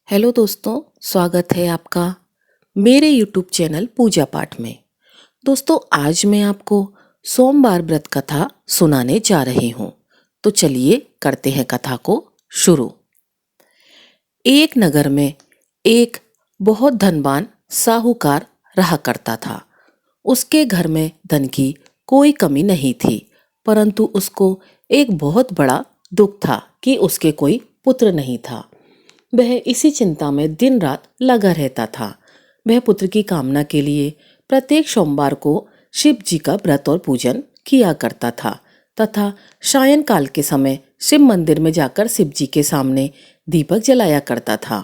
Hello दोस्तों, स्वागत है आपका मेरे YouTube चैनल पूजा पाठ में। दोस्तों, आज मैं आपको सोमवार व्रत कथा सुनाने जा रही हूँ। तो चलिए करते हैं कथा को शुरू। एक नगर में एक बहुत धनवान साहूकार रहा करता था। उसके घर में धन की कोई कमी नहीं थी, परंतु उसको एक बहुत बड़ा दुख था कि उसके कोई पुत्र नहीं था। वह इसी चिंता में दिन रात लगा रहता था। वह पुत्र की कामना के लिए प्रत्येक सोमवार को शिव जी का व्रत और पूजन किया करता था तथा सायंकाल के समय शिव मंदिर में जाकर शिव जी के सामने दीपक जलाया करता था।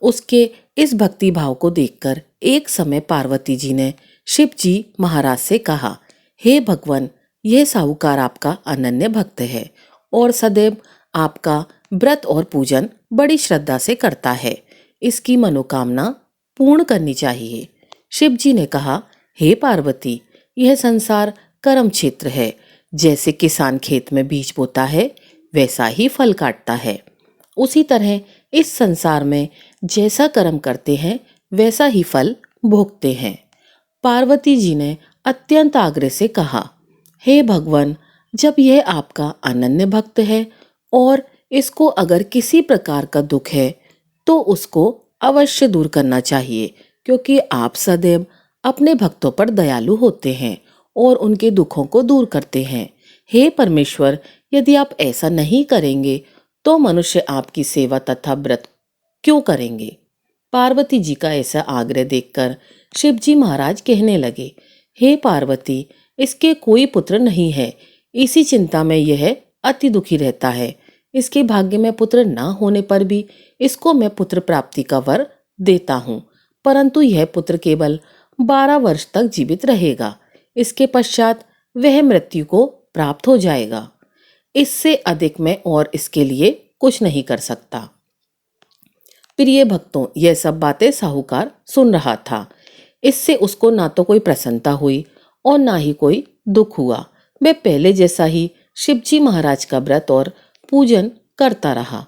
उसके इस भक्ति भाव को देखकर एक समय पार्वती जी ने शिव जी महाराज से कहा, हे भगवान, यह साहूकार आपका अनन्य भक्त है और सदैव आपका व्रत और पूजन बड़ी श्रद्धा से करता है। इसकी मनोकामना पूर्ण करनी चाहिए। शिव जी ने कहा, हे पार्वती, यह संसार कर्म क्षेत्र है। जैसे किसान खेत में बीज बोता है, वैसा ही फल काटता है। उसी तरह इस संसार में जैसा कर्म करते हैं, वैसा ही फल भोगते हैं। पार्वती जी ने अत्यंत आग्रह से कहा, हे भगवान, जब यह आपका अनन्य भक्त है और इसको अगर किसी प्रकार का दुख है तो उसको अवश्य दूर करना चाहिए, क्योंकि आप सदैव अपने भक्तों पर दयालु होते हैं और उनके दुखों को दूर करते हैं। हे परमेश्वर, यदि आप ऐसा नहीं करेंगे तो मनुष्य आपकी सेवा तथा व्रत क्यों करेंगे? पार्वती जी का ऐसा आग्रह देखकर शिव जी महाराज कहने लगे, हे पार्वती, इसके कोई पुत्र नहीं है। इसी चिंता में यह अति दुखी रहता है। इसके भाग्य में पुत्र न होने पर भी इसको मैं पुत्र प्राप्ति का वर देता हूँ, परंतु यह पुत्र केवल 12 वर्ष तक जीवित रहेगा। इसके पश्चात वह मृत्यु को प्राप्त हो जाएगा। इससे अधिक मैं और इसके लिए कुछ नहीं कर सकता। प्रिय भक्तों, यह सब बातें साहूकार सुन रहा था। इससे उसको ना तो कोई प्रसन्नता हुई और ना ही कोई दुख हुआ। वह पहले जैसा ही शिवजी महाराज का व्रत और पूजन करता रहा।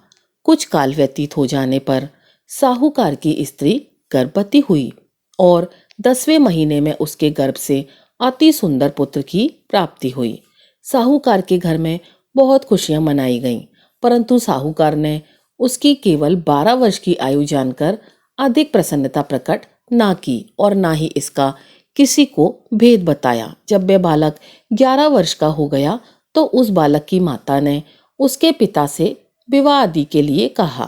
कुछ काल व्यतीत हो जाने पर साहूकार की स्त्री गर्भवती हुई और 10वें महीने में उसके गर्भ से अति सुंदर पुत्र की प्राप्ति हुई। साहूकार के घर में बहुत खुशियां मनाई गईं, परंतु साहूकार ने उसकी केवल 12 वर्ष की आयु जानकर अधिक प्रसन्नता प्रकट ना की और ना ही इसका किसी को भेद बताया। जब वह बालक 11 वर्ष का हो गया तो उस बालक की माता ने उसके पिता से विवाह आदि के लिए कहा,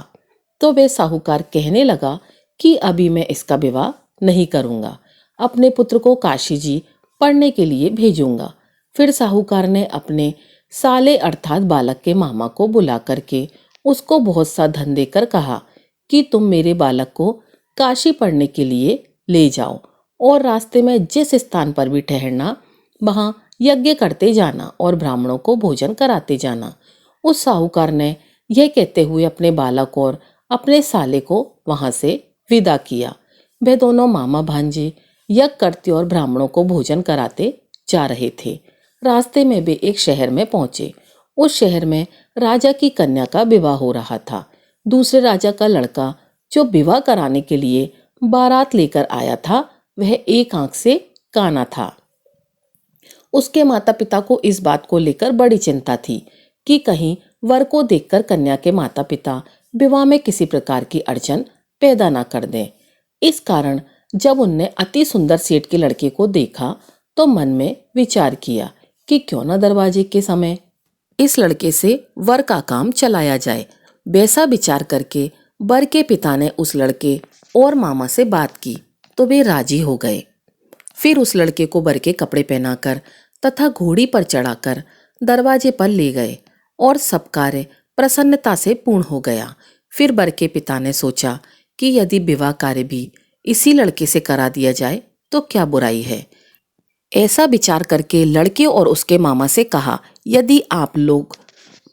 तो वह साहूकार कहने लगा कि अभी मैं इसका विवाह नहीं करूंगा, अपने पुत्र को काशी जी पढ़ने के लिए भेजूंगा। फिर साहूकार ने अपने साले अर्थात बालक के मामा को बुला करके उसको बहुत सा धन देकर कहा कि तुम मेरे बालक को काशी पढ़ने के लिए ले जाओ और रास्ते में जिस स्थान पर भी ठहरना, वहां यज्ञ करते जाना और ब्राह्मणों को भोजन कराते जाना। उस साहूकार ने यह कहते हुए अपने बालक और अपने साले को वहां से विदा किया। वे दोनों मामा भांजे यज्ञ करते और ब्राह्मणों को भोजन कराते जा रहे थे। रास्ते में वे एक शहर में पहुंचे। उस शहर में राजा की कन्या का विवाह हो रहा था। दूसरे राजा का लड़का जो विवाह कराने के लिए बारात लेकर आया था, वह एक आंख से काना था। उसके माता पिता को इस बात को लेकर बड़ी चिंता थी कि कहीं वर को देखकर कन्या के माता पिता विवाह में किसी प्रकार की अड़चन पैदा ना कर दें। इस कारण जब उनने अति सुंदर सेठ के लड़के को देखा तो मन में विचार किया कि क्यों न दरवाजे के समय इस लड़के से वर का काम चलाया जाए। वैसा विचार करके वर के पिता ने उस लड़के और मामा से बात की तो वे राजी हो गए। फिर उस लड़के को वर के कपड़े पहनाकर तथा घोड़ी पर चढ़ाकर दरवाजे पर ले गए और सब कार्य प्रसन्नता से पूर्ण हो गया। फिर वर के पिता ने सोचा कि यदि विवाह कार्य भी इसी लड़के से करा दिया जाए तो क्या बुराई है। ऐसा विचार करके लड़के और उसके मामा से कहा, यदि आप लोग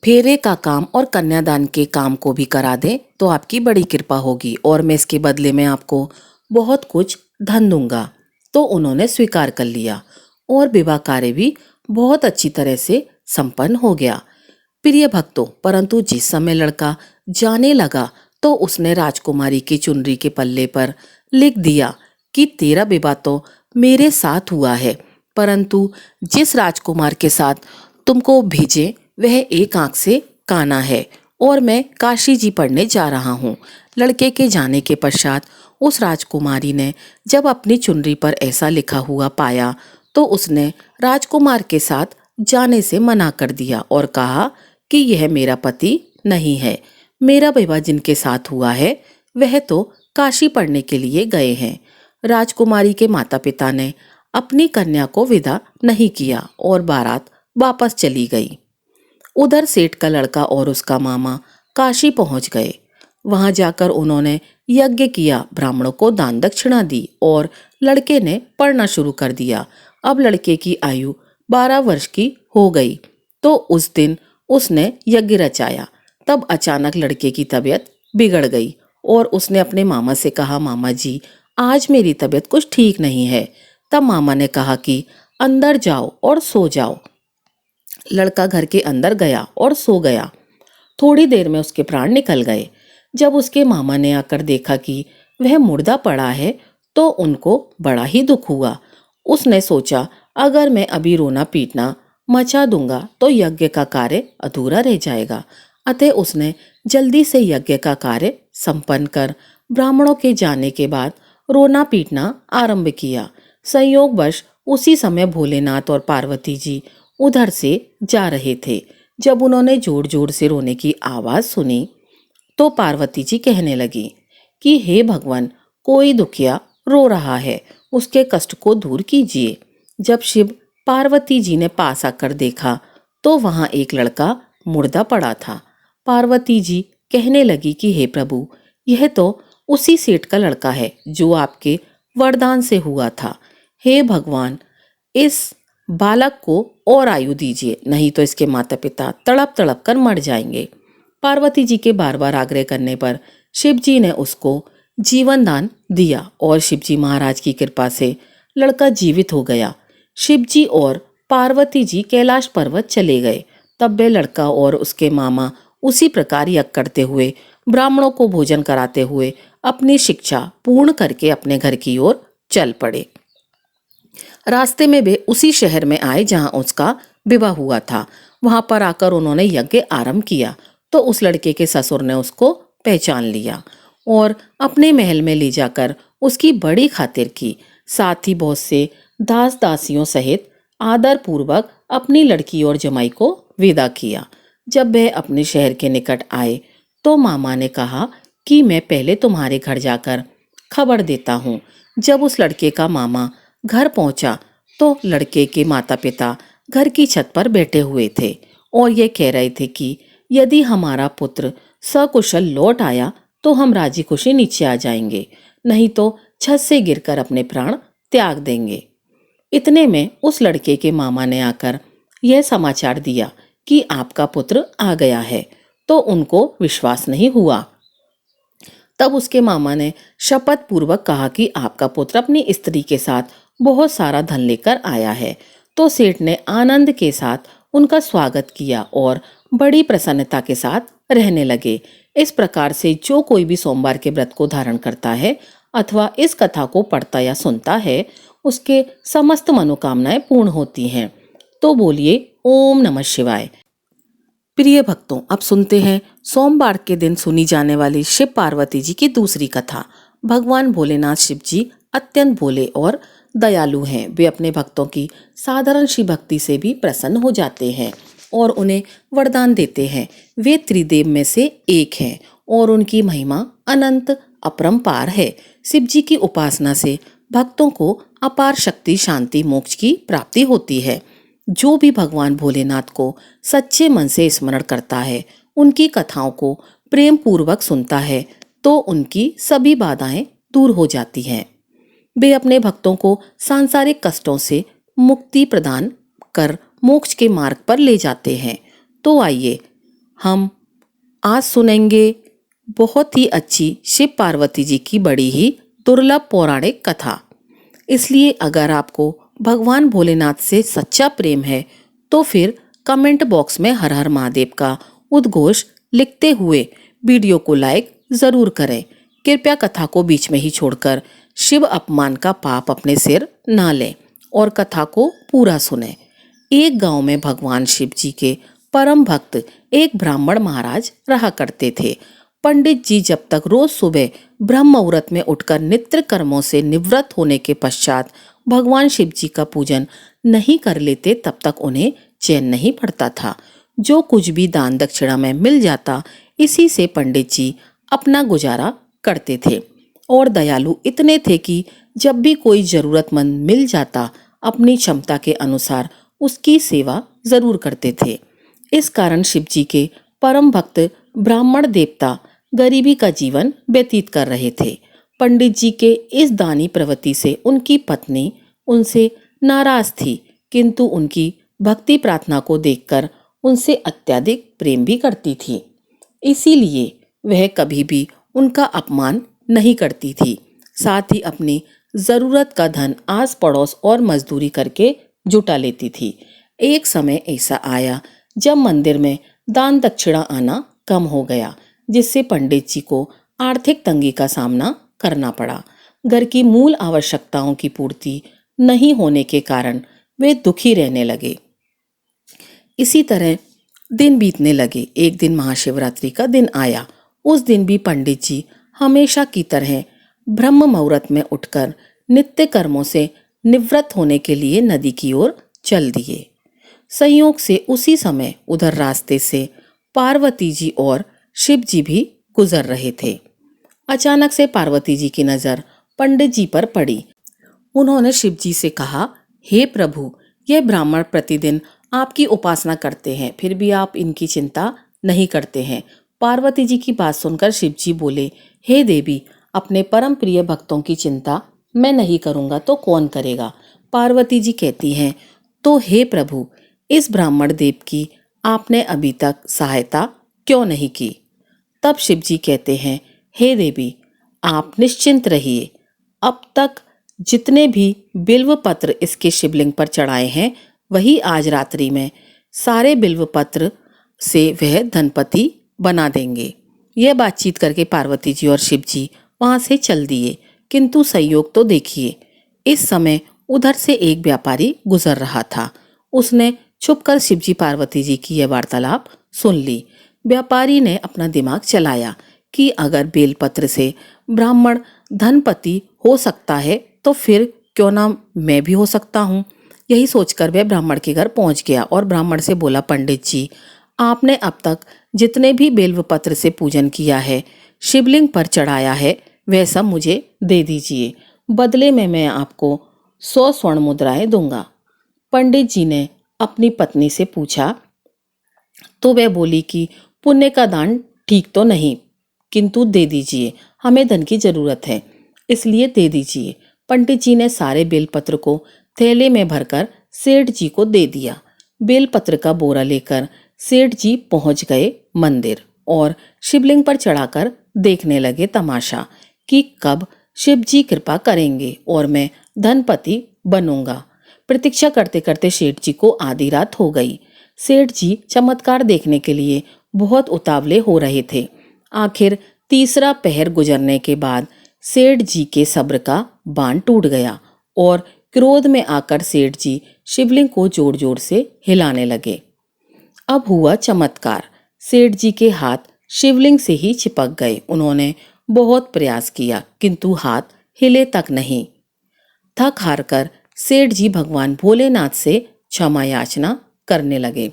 फेरे का काम और कन्यादान के काम को भी करा दें तो आपकी बड़ी कृपा होगी और मैं इसके बदले में आपको बहुत कुछ धन दूंगा। तो उन्होंने स्वीकार कर लिया और विवाह कार्य भी बहुत अच्छी तरह से संपन्न हो गया। प्रिय भक्तों, परंतु जिस समय लड़का जाने लगा तो उसने राजकुमारी की चुनरी के पल्ले पर लिख दिया कि तेरा विवाह तो मेरे साथ हुआ है, परंतु जिस राजकुमार के साथ तुमको भेजे वह एक आंख से काना है और मैं काशी जी पढ़ने जा रहा हूँ। लड़के के जाने के पश्चात उस राजकुमारी ने जब अपनी चुनरी पर ऐसा लिखा हुआ पाया तो उसने राजकुमार के साथ जाने से मना कर दिया और कहा कि यह मेरा पति नहीं है। मेरा विवाह जिनके साथ हुआ है वह तो काशी पढ़ने के लिए गए हैं। राजकुमारी के माता पिता ने अपनी कन्या को विदा नहीं किया और बारात वापस चली गई। उधर सेठ का लड़का और उसका मामा काशी पहुंच गए। वहां जाकर उन्होंने यज्ञ किया, ब्राह्मणों को दान दक्षिणा दी और लड़के ने पढ़ना शुरू कर दिया। अब लड़के की आयु 12 वर्ष की हो गई तो उस दिन उसने यज्ञ रचाया। तब अचानक लड़के की तबीयत बिगड़ गई और उसने अपने मामा से कहा, मामा जी आज मेरी तबीयत कुछ ठीक नहीं है। तब मामा ने कहा कि अंदर जाओ और सो जाओ। लड़का घर के अंदर गया और सो गया। थोड़ी देर में उसके प्राण निकल गए। जब उसके मामा ने आकर देखा कि वह मुर्दा पड़ा है तो उनको बड़ा ही दुख हुआ। उसने सोचा अगर मैं अभी रोना पीटना मचा दूंगा तो यज्ञ का कार्य अधूरा रह जाएगा। अतः उसने जल्दी से यज्ञ का कार्य संपन्न कर ब्राह्मणों के जाने के बाद रोना पीटना आरंभ किया। संयोगवश उसी समय भोलेनाथ और पार्वती जी उधर से जा रहे थे। जब उन्होंने जोर जोर से रोने की आवाज सुनी तो पार्वती जी कहने लगी कि हे भगवान, कोई दुखिया रो रहा है, उसके कष्ट को दूर कीजिए। जब शिव पार्वती जी ने पास आकर देखा तो वहां एक लड़का मुर्दा पड़ा था। पार्वती जी कहने लगी कि हे प्रभु, यह तो उसी सेठ का लड़का है जो आपके वरदान से हुआ था। हे भगवान, इस बालक को और आयु दीजिए, नहीं तो इसके माता पिता तड़प तड़प कर मर जाएंगे। पार्वती जी के बार बार आग्रह करने पर शिव जी ने उसको जीवन दान दिया और शिव जी महाराज की कृपा से लड़का जीवित हो गया। शिव जी और पार्वती जी कैलाश पर्वत चले गए। तब वे लड़का और उसके मामा उसी प्रकार यज्ञ करते हुए, ब्राह्मणों को भोजन कराते हुए अपनी शिक्षा पूर्ण करके अपने घर की ओर चल पड़े। रास्ते में वे उसी शहर में आए जहां उसका विवाह हुआ था। वहां पर आकर उन्होंने यज्ञ आरंभ किया तो उस लड़के के ससुर ने उसको पहचान लिया और अपने महल में ले जाकर उसकी बड़ी खातिर की। साथ ही बहुत से दास दासियों सहित आदर पूर्वक अपनी लड़की और जमाई को विदा किया। जब वह अपने शहर के निकट आए तो मामा ने कहा कि मैं पहले तुम्हारे घर जाकर खबर देता हूँ। जब उस लड़के का मामा घर पहुंचा तो लड़के के माता पिता घर की छत पर बैठे हुए थे और ये कह रहे थे कि यदि हमारा पुत्र सकुशल लौट आया तो हम राजी खुशी नीचे आ जाएंगे, नहीं तो छत से गिरकर अपने प्राण त्याग देंगे। इतने में उस लड़के के मामा ने आकर यह समाचार दिया कि आपका पुत्र आ गया है, तो उनको विश्वास नहीं हुआ। तब उसके मामा ने शपथ पूर्वक कहा कि आपका पुत्र अपनी स्त्री के साथ बहुत सारा धन लेकर आया है। तो सेठ ने आनंद के साथ उनका स्वागत किया और बड़ी प्रसन्नता के साथ रहने लगे। इस प्रकार से जो कोई भी सोमवार के व्रत को धारण करता है अथवा इस कथा को पढ़ता या सुनता है, उसके समस्त मनोकामनाएं पूर्ण होती हैं। तो बोलिए ओम नमः शिवाय। प्रिय भक्तों, अब सुनते हैं सोमवार के दिन सुनी जाने वाली शिव पार्वती जी की दूसरी कथा। भगवान भोलेनाथ शिव जी अत्यंत भोले और दयालु हैं। वे अपने भक्तों की साधारण सी भक्ति से भी प्रसन्न हो जाते हैं और उन्हें वरदान देते हैं। वे त्रिदेव में से एक हैं और उनकी महिमा अनंत अपरंपार है। शिव जी की उपासना से भक्तों को अपार शक्ति, शांति, मोक्ष की प्राप्ति होती है। जो भी भगवान भोलेनाथ को सच्चे मन से स्मरण करता है, उनकी कथाओं को प्रेम पूर्वक सुनता है, तो उनकी सभी बाधाएं दूर हो जाती हैं। वे अपने भक्तों को सांसारिक कष्टों से मुक्ति प्रदान कर मोक्ष के मार्ग पर ले जाते हैं। तो आइए हम आज सुनेंगे बहुत ही अच्छी शिव पार्वती जी की बड़ी ही दुर्लभ पौराणिक कथा। इसलिए अगर आपको भगवान भोलेनाथ से सच्चा प्रेम है तो फिर कमेंट बॉक्स में हर हर महादेव का उद्घोष लिखते हुए वीडियो को लाइक जरूर करें। कृपया कथा को बीच में ही छोड़कर शिव अपमान का पाप अपने सिर ना लें और कथा को पूरा सुने। एक गांव में भगवान शिव जी के परम भक्त एक ब्राह्मण महाराज रहा करते थे। पंडित जी जब तक रोज सुबह ब्रह्म मुहूर्त में उठकर नित्य कर्मों से निवृत्त होने के पश्चात भगवान शिव जी का पूजन नहीं कर लेते, तब तक उन्हें चैन नहीं पड़ता था। जो कुछ भी दान दक्षिणा में मिल जाता, इसी से पंडित जी अपना गुजारा करते थे और दयालु इतने थे कि जब भी कोई जरूरतमंद मिल जाता, अपनी क्षमता के अनुसार उसकी सेवा जरूर करते थे। इस कारण शिव जी के परम भक्त ब्राह्मण देवता गरीबी का जीवन व्यतीत कर रहे थे। पंडित जी के इस दानी प्रवृत्ति से उनकी पत्नी उनसे नाराज थी, किंतु उनकी भक्ति प्रार्थना को देखकर उनसे अत्यधिक प्रेम भी करती थी। इसीलिए वह कभी भी उनका अपमान नहीं करती थी। साथ ही अपनी जरूरत का धन आस पड़ोस और मजदूरी करके जुटा लेती थी। एक समय ऐसा आया जब मंदिर में दान दक्षिणा आना कम हो गया, जिससे पंडित जी को आर्थिक तंगी का सामना करना पड़ा। घर की मूल आवश्यकताओं की पूर्ति नहीं होने के कारण वे दुखी रहने लगे। इसी तरह दिन बीतने लगे। एक दिन महाशिवरात्रि का दिन आया। उस दिन भी पंडित जी हमेशा की तरह ब्रह्म मुहूर्त में उठकर नित्य कर्मों से निवृत्त होने के लिए नदी की ओर चल दिए। संयोग से उसी समय उधर रास्ते से पार्वती जी और शिव जी भी गुजर रहे थे। अचानक से पार्वती जी की नजर पंडित जी पर पड़ी। उन्होंने शिव जी से कहा, हे प्रभु, यह ब्राह्मण प्रतिदिन आपकी उपासना करते हैं, फिर भी आप इनकी चिंता नहीं करते हैं। पार्वती जी की बात सुनकर शिव जी बोले, हे देवी, अपने परम प्रिय भक्तों की चिंता मैं नहीं करूंगा तो कौन करेगा। पार्वती जी कहती हैं, तो हे प्रभु, इस ब्राह्मण देव की आपने अभी तक सहायता क्यों नहीं की। तब शिव जी कहते हैं, हे देवी, आप निश्चिंत रहिए। अब तक जितने भी बिल्व पत्र इसके शिवलिंग पर चढ़ाए हैं, वही आज रात्रि में सारे बिल्व पत्र से वह धनपति बना देंगे। यह बातचीत करके पार्वती जी और शिव जी वहां से चल दिए। किंतु संयोग तो देखिए, इस समय उधर से एक व्यापारी गुजर रहा था। उसने छुपकर शिव जी पार्वती जी की यह वार्तालाप सुन ली। व्यापारी ने अपना दिमाग चलाया कि अगर बेलपत्र से ब्राह्मण धनपति हो सकता है तो फिर क्यों ना मैं भी हो सकता हूँ। यही सोचकर वह ब्राह्मण के घर पहुंच गया और ब्राह्मण से बोला, पंडित जी, आपने अब तक जितने भी बेलपत्र से पूजन किया है, शिवलिंग पर चढ़ाया है, वह सब मुझे दे दीजिए। बदले में मैं आपको 100 स्वर्ण मुद्राएं दूंगा। पंडित जी ने अपनी पत्नी से पूछा तो वह बोली कि पुण्य का दान ठीक तो नहीं, किंतु दे दीजिए, हमें धन की जरूरत है, इसलिए दे दीजिए। पंडित जी ने सारे बेलपत्र को थैले में भरकर सेठ जी को दे दिया। बेलपत्र का बोरा लेकर सेठ जी पहुंच गए मंदिर और शिवलिंग पर चढ़ाकर देखने लगे तमाशा कि कब शिव जी कृपा करेंगे और मैं धनपति बनूंगा। प्रतीक्षा करते करते सेठ जी को आधी रात हो गई। सेठ जी चमत्कार देखने के लिए बहुत उतावले हो रहे थे। आखिर तीसरा पहर गुजरने के बाद सेठ जी के सब्र का बांध टूट गया और क्रोध में आकर सेठ जी शिवलिंग को जोर जोर से हिलाने लगे। अब हुआ चमत्कार। सेठ जी के हाथ शिवलिंग से ही चिपक गए। उन्होंने बहुत प्रयास किया, किंतु हाथ हिले तक नहीं। थक हार कर सेठ जी भगवान भोलेनाथ से क्षमा याचना करने लगे।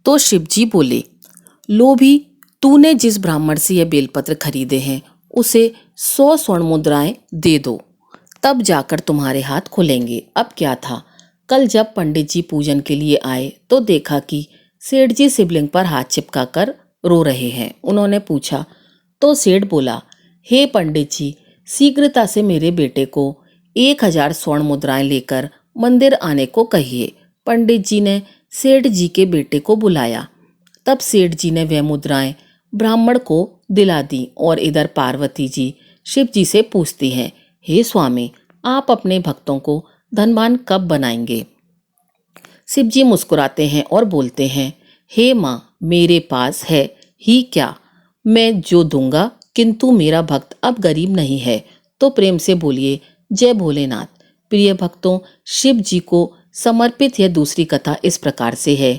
तो शिव जी बोले, लोभी, तूने जिस ब्राह्मण से ये बेलपत्र खरीदे हैं, उसे 100 स्वर्ण मुद्राएं दे दो, तब जाकर तुम्हारे हाथ खुलेंगे। अब क्या था, कल जब पंडित जी पूजन के लिए आए तो देखा कि सेठ जी शिवलिंग पर हाथ चिपकाकर रो रहे हैं। उन्होंने पूछा तो सेठ बोला, हे पंडित जी, शीघ्रता से मेरे बेटे को 1000 स्वर्ण मुद्राएं लेकर मंदिर आने को कहिए। पंडित जी ने सेठ जी के बेटे को बुलाया। तब सेठ जी ने वह मुद्राएं ब्राह्मण को दिला दी और इधर पार्वती जी शिव जी से पूछती हैं, हे स्वामी, आप अपने भक्तों को धनवान कब बनाएंगे। शिव जी मुस्कुराते हैं और बोलते हैं, हे माँ, मेरे पास है ही क्या, मैं जो दूंगा किंतु मेरा भक्त अब गरीब नहीं है, तो प्रेम से बोलिए जय भोलेनाथ। प्रिय भक्तों, शिव जी को समर्पित यह दूसरी कथा इस प्रकार से है।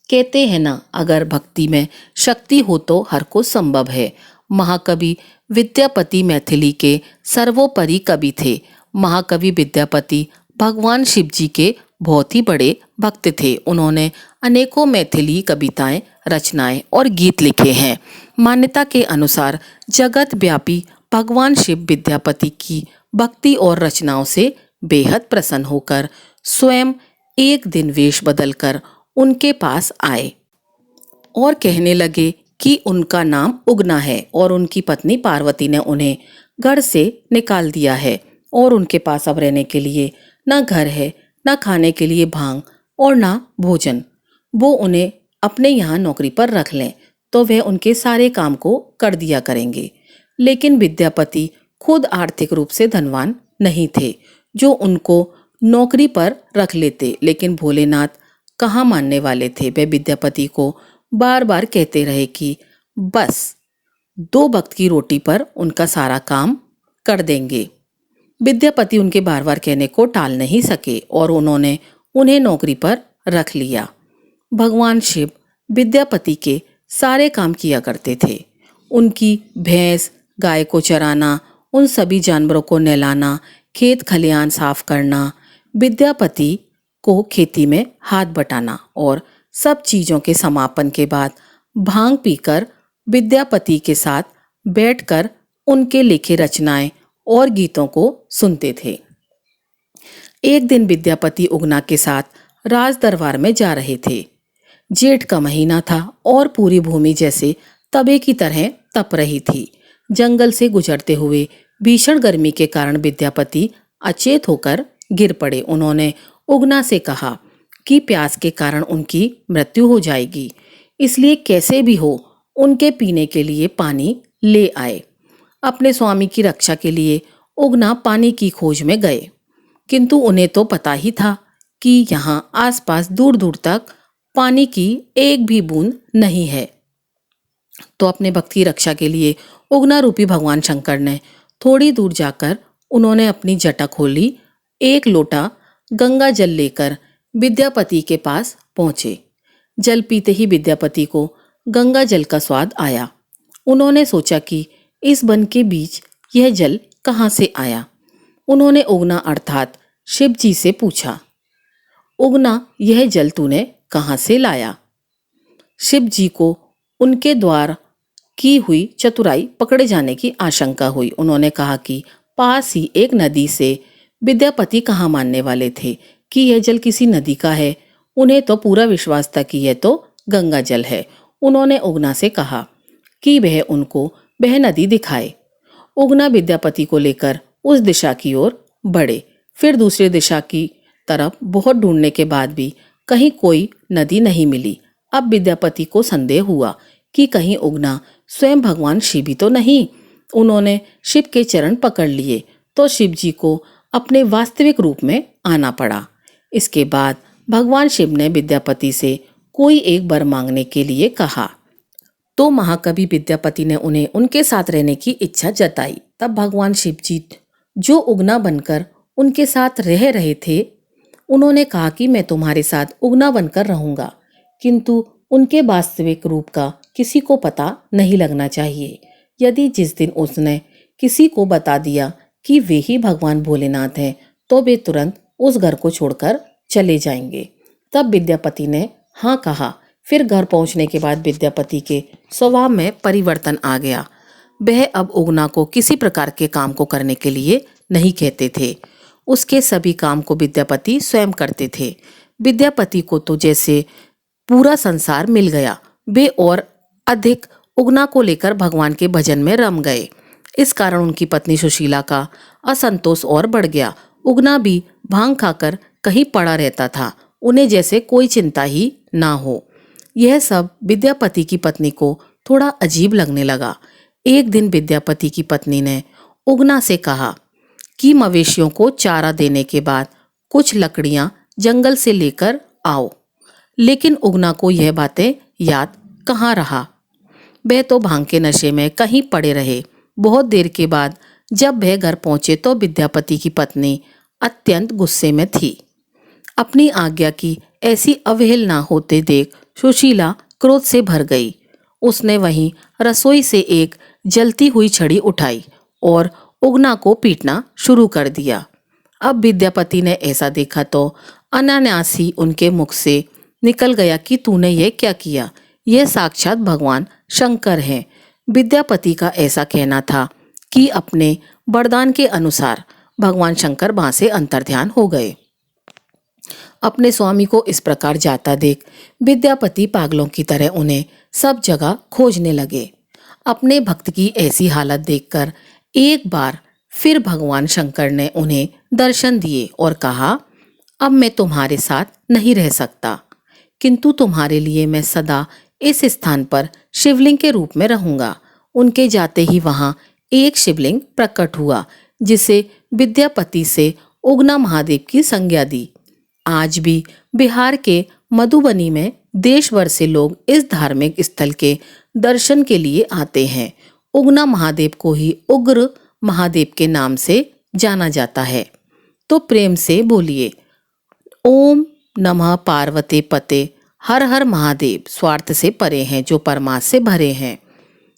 कहते हैं ना, अगर भक्ति में शक्ति हो तो हर को संभव है। महाकवि विद्यापति मैथिली के सर्वोपरि कवि थे। महाकवि विद्यापति भगवान शिव जी के बहुत ही बड़े भक्त थे। उन्होंने अनेकों मैथिली कविताएं, रचनाएं और गीत लिखे हैं। मान्यता के अनुसार जगत व्यापी भगवान शिव विद्यापति की भक्ति और रचनाओं से बेहद प्रसन्न होकर स्वयं एक दिन वेश बदलकर उनके पास आए और कहने लगे कि उनका नाम उगना है और उनकी पत्नी पार्वती ने उन्हें घर से निकाल दिया है और उनके पास अब रहने के लिए न घर है, न खाने के लिए भांग और न भोजन। वो उन्हें अपने यहाँ नौकरी पर रख लें तो वह उनके सारे काम को कर दिया करेंगे। लेकिन विद्यापति खुद आर्थिक रूप से धनवान नहीं थे जो उनको नौकरी पर रख लेते। लेकिन भोलेनाथ कहाँ मानने वाले थे। वे विद्यापति को बार बार कहते रहे कि बस 2 वक्त की रोटी पर उनका सारा काम कर देंगे। विद्यापति उनके बार बार कहने को टाल नहीं सके और उन्होंने उन्हें नौकरी पर रख लिया। भगवान शिव विद्यापति के सारे काम किया करते थे। उनकी भैंस गाय को चराना, उन सभी जानवरों को नहलाना, खेत खलिहान साफ करना, विद्यापति को खेती में हाथ बटाना और सब चीज़ों के समापन के बाद भांग पीकर विद्यापति के साथ बैठकर उनके लिखे रचनाएं और गीतों को सुनते थे। एक दिन विद्यापति उगना के साथ राज दरबार में जा रहे थे। जेठ का महीना था और पूरी भूमि जैसे तवे की तरह तप रही थी। जंगल से गुजरते हुए भीषण गर्मी के कारण विद्यापति अचेत होकर गिर पड़े। उन्होंने उगना से कहा कि प्यास के कारण उनकी मृत्यु हो जाएगी, इसलिए कैसे भी हो उनके पीने के लिए पानी ले आए। अपने स्वामी की रक्षा के लिए उगना पानी की खोज में गए, किंतु उन्हें तो पता ही था कि यहाँ आसपास दूर दूर तक पानी की एक भी बूंद नहीं है। तो अपने भक्त की रक्षा के लिए उगना रूपी भगवान शंकर ने थोड़ी दूर जाकर उन्होंने अपनी जटा खोली, एक लोटा गंगा जल लेकर विद्यापति के पास पहुंचे। जल पीते ही विद्यापति को गंगा जल का स्वाद आया। उन्होंने सोचा कि इस वन के बीच यह जल कहाँ से आया। उन्होंने उगना अर्थात शिव जी से पूछा, उगना, यह जल तूने कहाँ से लाया? शिव जी को उनके द्वार की हुई चतुराई पकड़े जाने की आशंका हुई। उन्होंने कहा कि पास ही एक नदी से। विद्यापति कहाँ मानने वाले थे कि यह जल किसी नदी का है। उन्हें तो पूरा विश्वास था कि यह तो गंगा जल है। उन्होंने उगना से कहा कि वह उनको वह नदी दिखाए। उगना विद्यापति को लेकर उस दिशा की ओर बढ़े। फिर दूसरी दिशा की तरफ बहुत ढूंढने के बाद भी कहीं कोई नदी नहीं मिली। अब विद्यापति को संदेह हुआ कि कहीं उगना स्वयं भगवान शिव ही तो नहीं। उन्होंने शिव के चरण पकड़ लिए तो शिव जी को अपने वास्तविक रूप में आना पड़ा। इसके बाद भगवान शिव ने विद्यापति से कोई एक वर मांगने के लिए कहा तो महाकवि विद्यापति ने उन्हें उनके साथ रहने की इच्छा जताई। तब भगवान शिव जी जो उगना बनकर उनके साथ रह रहे थे, उन्होंने कहा कि मैं तुम्हारे साथ उगना बनकर रहूंगा, किंतु उनके वास्तविक रूप का किसी को पता नहीं लगना चाहिए। यदि जिस दिन उसने किसी को बता दिया कि वे ही भगवान भोलेनाथ हैं, तो वे तुरंत उस घर को छोड़कर चले जाएंगे। तब विद्यापति ने हाँ कहा। फिर घर पहुंचने के बाद विद्यापति के स्वभाव में परिवर्तन आ गया। वह अब उगना को किसी प्रकार के काम को करने के लिए नहीं कहते थे। उसके सभी काम को विद्यापति स्वयं करते थे। विद्यापति को तो जैसे पूरा संसार मिल गया। वे और अधिक उगना को लेकर भगवान के भजन में रम गए। इस कारण उनकी पत्नी सुशीला का असंतोष और बढ़ गया। उगना भी भांग खाकर कहीं पड़ा रहता था, उन्हें जैसे कोई चिंता ही ना हो। यह सब विद्यापति की पत्नी को थोड़ा अजीब लगने लगा। एक दिन विद्यापति की पत्नी ने उगना से कहा कि मवेशियों को चारा देने के बाद कुछ लकड़ियां जंगल से लेकर आओ। लेकिन उगना को यह बातें याद कहाँ रहा। वह तो भांग के नशे में कहीं पड़े रहे। बहुत देर के बाद जब वह घर पहुंचे तो विद्यापति की पत्नी अत्यंत गुस्से में थी। अपनी आज्ञा की ऐसी अवहेलना होते देख सुशीला क्रोध से भर गई। उसने वहीं रसोई से एक जलती हुई छड़ी उठाई और उगना को पीटना शुरू कर दिया। अब विद्यापति ने ऐसा देखा तो अनायास ही उनके मुख से निकल गया कि तूने ये क्या किया, यह साक्षात भगवान शंकर हैं। विद्यापति का ऐसा कहना था कि अपने वरदान के अनुसार भगवान शंकर वहां से अंतर्ध्यान हो गए। अपने स्वामी को इस प्रकार जाता देख विद्यापति पागलों की तरह उन्हें सब जगह खोजने लगे। अपने भक्त की ऐसी हालत देखकर एक बार फिर भगवान शंकर ने उन्हें दर्शन दिए और कहा, अब मैं तुम्हारे साथ नहीं रह सकता, किंतु तुम्हारे लिए मैं सदा इस स्थान पर शिवलिंग के रूप में रहूंगा। उनके जाते ही वहां एक शिवलिंग प्रकट हुआ जिसे विद्यापति से उगना महादेव की संज्ञा दी। आज भी बिहार के मधुबनी में देश भर से लोग इस धार्मिक स्थल के दर्शन के लिए आते हैं। उगना महादेव को ही उग्र महादेव के नाम से जाना जाता है। तो प्रेम से बोलिए, ओम नमः पार्वती पते, हर हर महादेव। स्वार्थ से परे हैं जो परमार्थ से भरे हैं।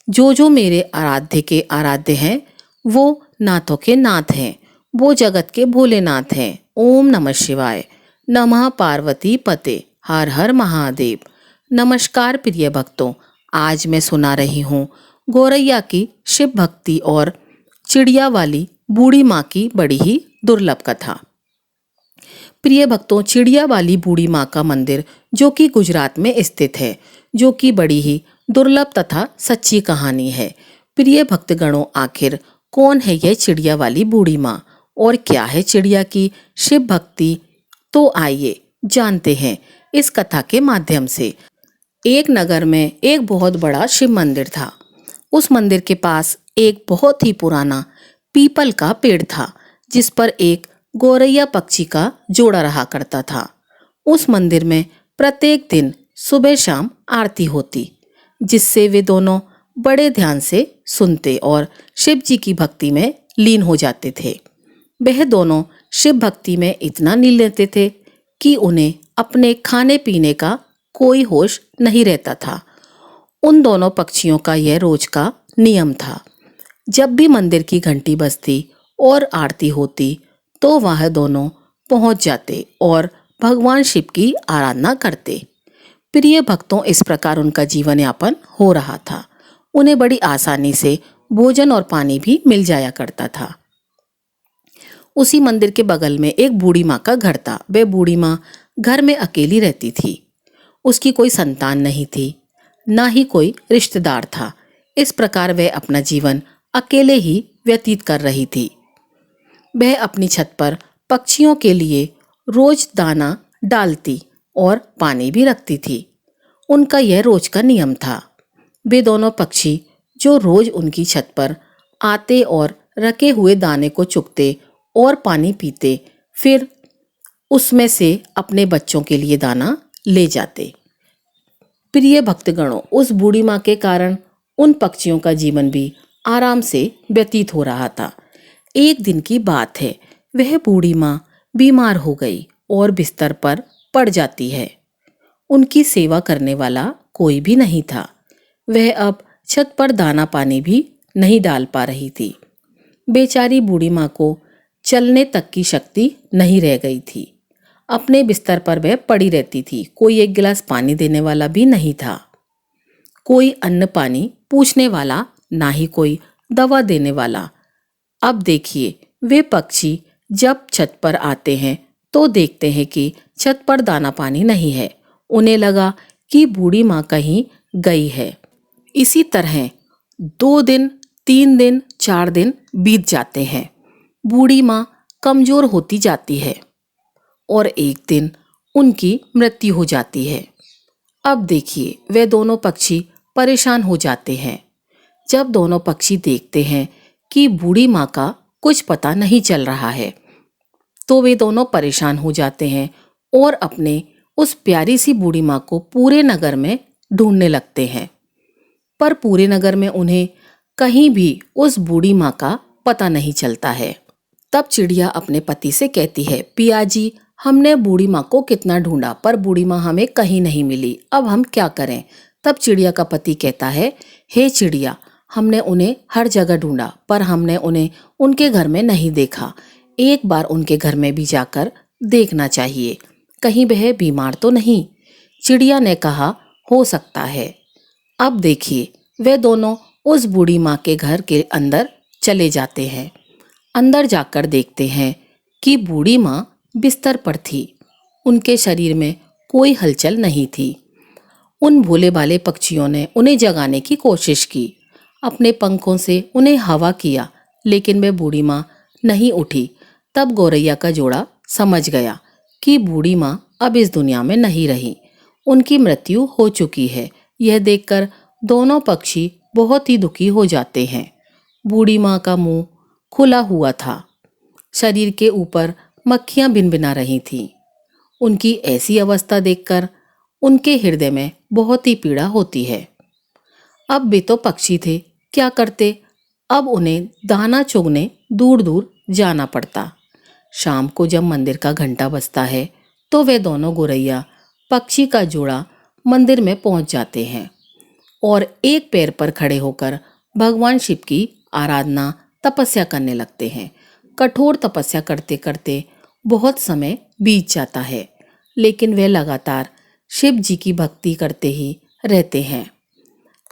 जो मेरे आराध्य के आराध्य हैं वो नाथों के नाथ हैं, वो जगत के भोलेनाथ हैं। ओम नमः शिवाय। नमः पार्वती पते, हर हर महादेव। नमस्कार प्रिय भक्तों, आज मैं सुना रही हूँ गौरैया की शिव भक्ति और चिड़िया वाली बूढ़ी माँ की बड़ी ही दुर्लभ कथा। प्रिय भक्तों, चिड़िया वाली बूढ़ी माँ का मंदिर जो कि गुजरात में स्थित है, जो कि बड़ी ही दुर्लभ तथा सच्ची कहानी है। प्रिय भक्तगणों, आखिर कौन है यह चिड़िया वाली बूढ़ी माँ और क्या है चिड़िया की शिव भक्ति, तो आइए जानते हैं इस कथा के माध्यम से। एक नगर में एक बहुत बड़ा शिव मंदिर था। उस मंदिर के पास एक बहुत ही पुराना पीपल का पेड़ था जिस पर एक गौरैया पक्षी का जोड़ा रहा करता था। उस मंदिर में प्रत्येक दिन सुबह शाम आरती होती, जिससे वे दोनों बड़े ध्यान से सुनते और शिव जी की भक्ति में लीन हो जाते थे। वह दोनों शिव भक्ति में इतना लीन रहते थे कि उन्हें अपने खाने पीने का कोई होश नहीं रहता था। उन दोनों पक्षियों का यह रोज का नियम था। जब भी मंदिर की घंटी बजती और आरती होती तो वह दोनों पहुंच जाते और भगवान शिव की आराधना करते। प्रिय भक्तों, इस प्रकार उनका जीवन यापन हो रहा था। उन्हें बड़ी आसानी से भोजन और पानी भी मिल जाया करता था। उसी मंदिर के बगल में एक बूढ़ी माँ का घर था। वह बूढ़ी माँ घर में अकेली रहती थी। उसकी कोई संतान नहीं थी, ना ही कोई रिश्तेदार था। इस प्रकार वह अपना जीवन अकेले ही व्यतीत कर रही थी। वह अपनी छत पर पक्षियों के लिए रोज दाना डालती और पानी भी रखती थी। उनका यह रोज का नियम था। वे दोनों पक्षी जो रोज उनकी छत पर आते और रखे हुए दाने को चुगते और पानी पीते, फिर उसमें से अपने बच्चों के लिए दाना ले जाते। प्रिय भक्तगणों, उस बूढ़ी माँ के कारण उन पक्षियों का जीवन भी आराम से व्यतीत हो रहा था। एक दिन की बात है, वह बूढ़ी माँ बीमार हो गई और बिस्तर पर पड़ जाती है। उनकी सेवा करने वाला कोई भी नहीं था। वह अब छत पर दाना पानी भी नहीं डाल पा रही थी। बेचारी बूढ़ी माँ को चलने तक की शक्ति नहीं रह गई थी। अपने बिस्तर पर वह पड़ी रहती थी। कोई एक गिलास पानी देने वाला भी नहीं था, कोई अन्न पानी पूछने वाला, ना ही कोई दवा देने वाला। अब देखिए, वे पक्षी जब छत पर आते हैं तो देखते हैं कि छत पर दाना पानी नहीं है। उन्हें लगा कि बूढ़ी माँ कहीं गई है। इसी तरह 2 दिन, 3 दिन, 4 दिन बीत जाते हैं। बूढ़ी माँ कमजोर होती जाती है और एक दिन उनकी मृत्यु हो जाती है। अब देखिए, वे दोनों पक्षी परेशान हो जाते हैं। जब दोनों पक्षी देखते हैं कि बूढ़ी माँ का कुछ पता नहीं चल रहा है, तो वे दोनों परेशान हो जाते हैं और अपने उस प्यारी सी बूढ़ी माँ को पूरे नगर में ढूंढने लगते हैं। पर पूरे नगर में उन्हें कहीं भी उस बूढ़ी माँ का पता नहीं चलता है। तब चिड़िया अपने पति से कहती है, पिया जी, हमने बूढ़ी माँ को कितना ढूंढा पर बूढ़ी माँ हमें कहीं नहीं मिली, अब हम क्या करें। तब चिड़िया का पति कहता है, हे चिड़िया, हमने उन्हें हर जगह ढूंढा पर हमने उन्हें उनके घर में नहीं देखा। एक बार उनके घर में भी जाकर देखना चाहिए, कहीं वह बीमार तो नहीं। चिड़िया ने कहा, हो सकता है। अब देखिए, वे दोनों उस बूढ़ी माँ के घर के अंदर चले जाते हैं। अंदर जाकर देखते हैं कि बूढ़ी माँ बिस्तर पर थी। उनके शरीर में कोई हलचल नहीं थी। उन भोले भाले पक्षियों ने उन्हें जगाने की कोशिश की, अपने पंखों से उन्हें हवा किया, लेकिन वे बूढ़ी माँ नहीं उठी। तब गौरैया का जोड़ा समझ गया कि बूढ़ी माँ अब इस दुनिया में नहीं रही, उनकी मृत्यु हो चुकी है। यह देखकर दोनों पक्षी बहुत ही दुखी हो जाते हैं। बूढ़ी माँ का मुंह खुला हुआ था, शरीर के ऊपर मक्खियां भिनभिना रही थीं। उनकी ऐसी अवस्था देखकर उनके हृदय में बहुत ही पीड़ा होती है। अब वे तो पक्षी थे, क्या करते। अब उन्हें दाना चुगने दूर दूर जाना पड़ता। शाम को जब मंदिर का घंटा बजता है तो वे दोनों गौरैया पक्षी का जोड़ा मंदिर में पहुंच जाते हैं और एक पैर पर खड़े होकर भगवान शिव की आराधना तपस्या करने लगते हैं। कठोर तपस्या करते करते बहुत समय बीत जाता है, लेकिन वे लगातार शिव जी की भक्ति करते ही रहते हैं।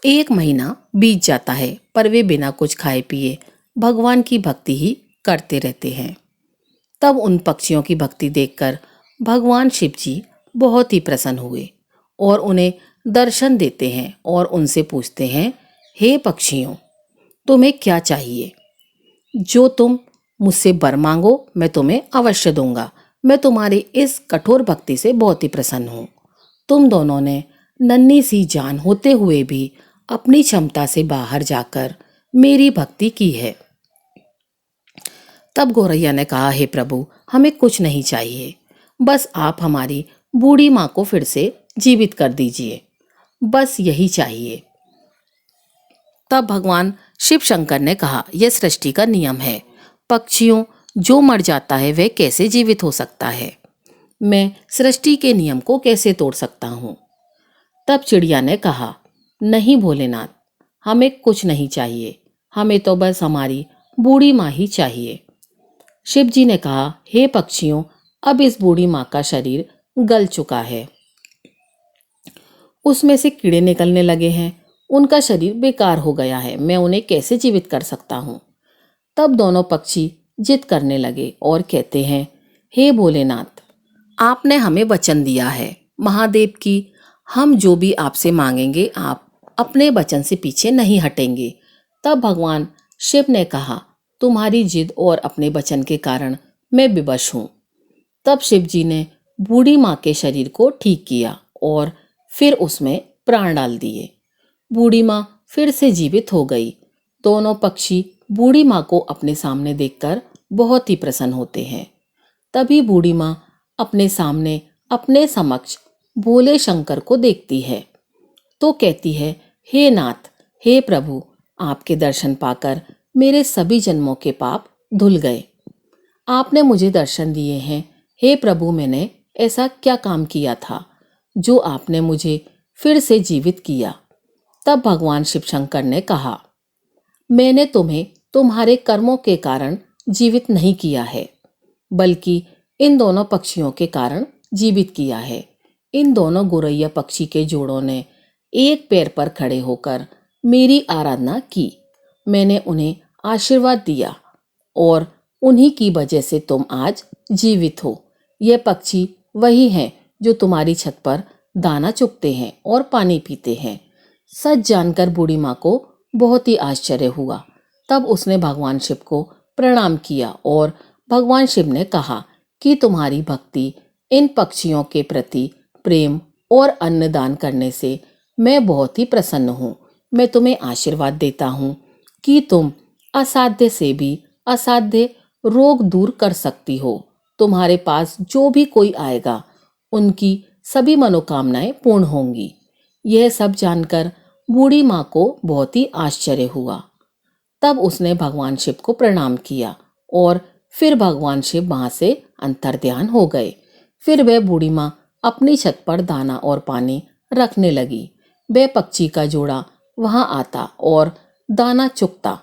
1 महीना बीत जाता है पर वे बिना कुछ खाए पिए भगवान की भक्ति ही करते रहते हैं। तब उन पक्षियों की भक्ति देखकर भगवान शिव जी बहुत ही प्रसन्न हुए और उन्हें दर्शन देते हैं और उनसे पूछते हैं, हे पक्षियों, तुम्हें क्या चाहिए? जो तुम मुझसे वर मांगो मैं तुम्हें अवश्य दूंगा। मैं तुम्हारी इस कठोर भक्ति से बहुत ही प्रसन्न हूँ। तुम दोनों ने नन्ही सी जान होते हुए भी अपनी क्षमता से बाहर जाकर मेरी भक्ति की है। तब गौरैया ने कहा, हे प्रभु, हमें कुछ नहीं चाहिए, बस आप हमारी बूढ़ी माँ को फिर से जीवित कर दीजिए, बस यही चाहिए। तब भगवान शिव शंकर ने कहा, यह सृष्टि का नियम है, पक्षियों, जो मर जाता है वह कैसे जीवित हो सकता है? मैं सृष्टि के नियम को कैसे तोड़ सकता हूँ? तब चिड़िया ने कहा, नहीं भोलेनाथ, हमें कुछ नहीं चाहिए, हमें तो बस हमारी बूढ़ी माँ ही चाहिए। शिव जी ने कहा, हे पक्षियों, अब इस बूढ़ी माँ का शरीर गल चुका है, उसमें से कीड़े निकलने लगे हैं, उनका शरीर बेकार हो गया है, मैं उन्हें कैसे जीवित कर सकता हूँ? तब दोनों पक्षी जिद करने लगे और कहते हैं, हे भोलेनाथ, आपने हमें वचन दिया है महादेव की, हम जो भी आपसे मांगेंगे आप अपने वचन से पीछे नहीं हटेंगे। तब भगवान शिव ने कहा, तुम्हारी जिद और अपने वचन के कारण मैं विवश हूँ। तब शिव जी ने बूढ़ी माँ के शरीर को ठीक किया और फिर उसमें प्राण डाल दिए। बूढ़ी माँ फिर से जीवित हो गई। दोनों पक्षी बूढ़ी माँ को अपने सामने देखकर बहुत ही प्रसन्न होते हैं। तभी बूढ़ी माँ अपने सामने अपने समक्ष भोले शंकर को देखती है तो कहती है, हे नाथ, हे प्रभु, आपके दर्शन पाकर मेरे सभी जन्मों के पाप धुल गए। आपने मुझे दर्शन दिए हैं। हे प्रभु, मैंने ऐसा क्या काम किया था जो आपने मुझे फिर से जीवित किया? तब भगवान शिव शंकर ने कहा, मैंने तुम्हें तुम्हारे कर्मों के कारण जीवित नहीं किया है, बल्कि इन दोनों पक्षियों के कारण जीवित किया है। इन दोनों गौरैया पक्षी के जोड़ों ने एक पैर पर खड़े होकर मेरी आराधना की। मैंने उन्हें आशीर्वाद दिया और उन्हीं की वजह से तुम आज जीवित हो। ये पक्षी वही हैं जो तुम्हारी छत पर दाना चुगते हैं और पानी पीते हैं। सच जानकर बूढ़ी माँ को बहुत ही आश्चर्य हुआ। तब उसने भगवान शिव को प्रणाम किया और भगवान शिव ने कहा कि तुम्हारी भक्ति, इन पक्षियों के प्रति प्रेम और अन्नदान करने से मैं बहुत ही प्रसन्न हूँ। मैं तुम्हें आशीर्वाद देता हूँ कि तुम असाध्य से भी असाध्य रोग दूर कर सकती हो। तुम्हारे पास जो भी कोई आएगा उनकी सभी मनोकामनाएं पूर्ण होंगी। यह सब जानकर बूढ़ी माँ को बहुत ही आश्चर्य हुआ। तब उसने भगवान शिव को प्रणाम किया और फिर भगवान शिव वहां से अंतर्ध्यान हो गए। फिर वह बूढ़ी माँ अपनी छत पर दाना और पानी रखने लगी। वह पक्षी का जोड़ा वहां आता और दाना चुगता,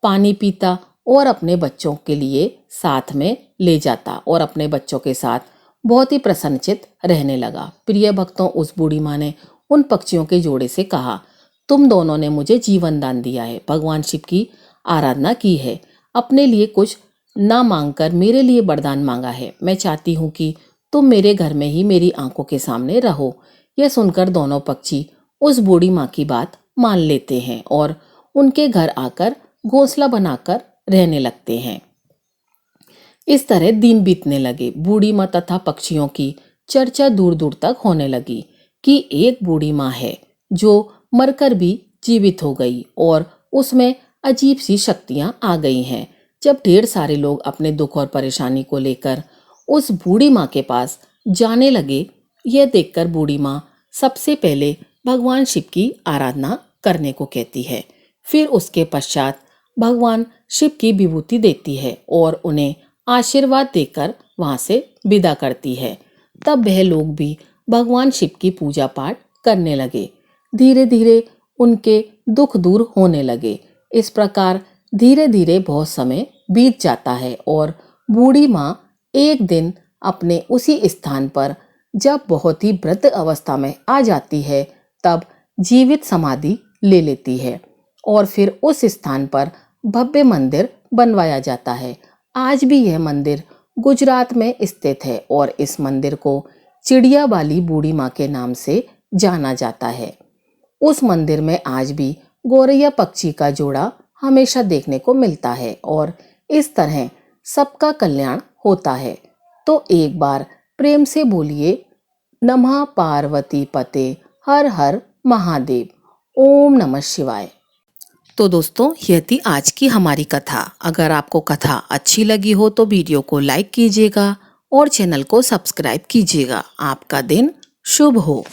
पानी पीता और अपने बच्चों के लिए साथ में ले जाता और अपने बच्चों के साथ बहुत ही प्रसन्नचित रहने लगा। प्रिय भक्तों, उस बूढ़ी माँ ने उन पक्षियों के जोड़े से कहा, तुम दोनों ने मुझे जीवन दान दिया है, भगवान शिव की आराधना की है, अपने लिए कुछ ना मांगकर मेरे लिए वरदान मांगा है। मैं चाहती हूँ कि तुम मेरे घर में ही मेरी आंखों के सामने रहो। यह सुनकर दोनों पक्षी उस बूढ़ी माँ की बात मान लेते हैं और उनके घर आकर घोंसला बनाकर रहने लगते हैं। इस तरह दिन बीतने लगे। बूढ़ी माँ तथा पक्षियों की चर्चा दूर दूर तक होने लगी कि एक बूढ़ी माँ है जो मरकर भी जीवित हो गई और उसमें अजीब सी शक्तियां आ गई हैं। जब ढेर सारे लोग अपने दुख और परेशानी को लेकर उस बूढ़ी माँ के पास जाने लगे, यह देखकर बूढ़ी माँ सबसे पहले भगवान शिव की आराधना करने को कहती है। फिर उसके पश्चात भगवान शिव की विभूति देती है और उन्हें आशीर्वाद देकर वहां से विदा करती है। तब वह लोग भी भगवान शिव की पूजा पाठ करने लगे। धीरे धीरे उनके दुख दूर होने लगे। इस प्रकार धीरे धीरे बहुत समय बीत जाता है और बूढ़ी माँ एक दिन अपने उसी स्थान पर जब बहुत ही वृद्ध अवस्था में आ जाती है, तब जीवित समाधि ले लेती है और फिर उस स्थान पर भव्य मंदिर बनवाया जाता है। आज भी यह मंदिर गुजरात में स्थित है और इस मंदिर को चिड़िया वाली बूढ़ी माँ के नाम से जाना जाता है। उस मंदिर में आज भी गौरैया पक्षी का जोड़ा हमेशा देखने को मिलता है और इस तरह सबका कल्याण होता है। तो एक बार प्रेम से बोलिए, नमः पार्वती पते हर हर महादेव, ओम नमः शिवाय। तो दोस्तों, यह थी आज की हमारी कथा। अगर आपको कथा अच्छी लगी हो तो वीडियो को लाइक कीजिएगा और चैनल को सब्सक्राइब कीजिएगा। आपका दिन शुभ हो।